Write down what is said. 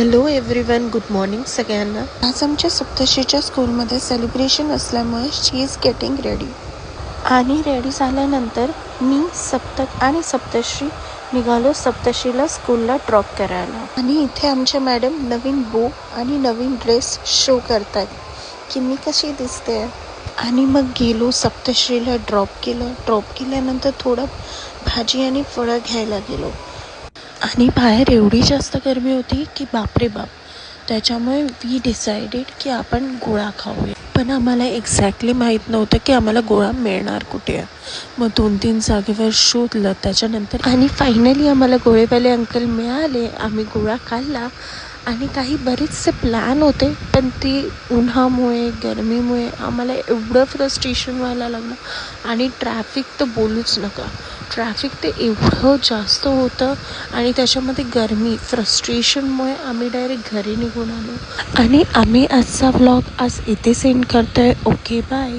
Hello everyone, good morning सगळ्यांना. आज आमच्या सप्तश्रीच्या स्कूलमध्ये सेलिब्रेशन असल्यामुळे शी इज गेटिंग रेडी. आणि रेडी झाल्यानंतर मी सप्तक आणि सप्तश्री निघालो सप्तश्रीला स्कूलला ड्रॉप करायला. आणि इथे आमच्या मॅडम नवीन बो आणि नवीन ड्रेस शो करतात की मी कशी दिसते. आणि मग गेलो सप्तश्रीला ड्रॉप केल्यानंतर थोडं भाजी आणि फळं घ्यायला गेलो. आणि बाहेर एवढी जास्त गरमी होती की बापरे बाप. त्याच्यामुळे वी डिसाइडेड की आपण गोळा खाऊया. पण आम्हाला एक्झॅक्टली माहीत नव्हतं की आम्हाला गोळा मिळणार कुठे आहे. मग 2-3 जागेवर शोधलं त्याच्यानंतर आणि फायनली आम्हाला गोळेवाले अंकल मिळाले. आम्ही गोळा खाल्ला आणि काही बरेचसे प्लॅन होते, पण ते उन्हामुळे गरमीमुळे आम्हाला एवढं फ्रस्ट्रेशन व्हायला लागलं. आणि ट्रॅफिक तर बोलूच नका. ट्रॅफिक ते एवढं जास्त होतं आणि त्याच्यामध्ये गरमी फ्रस्ट्रेशनमुळे आम्ही डायरेक्ट घरी निघून आलो. आणि आम्ही आजचा व्लॉग आज इथे सेंड करतोय. Okay, bye.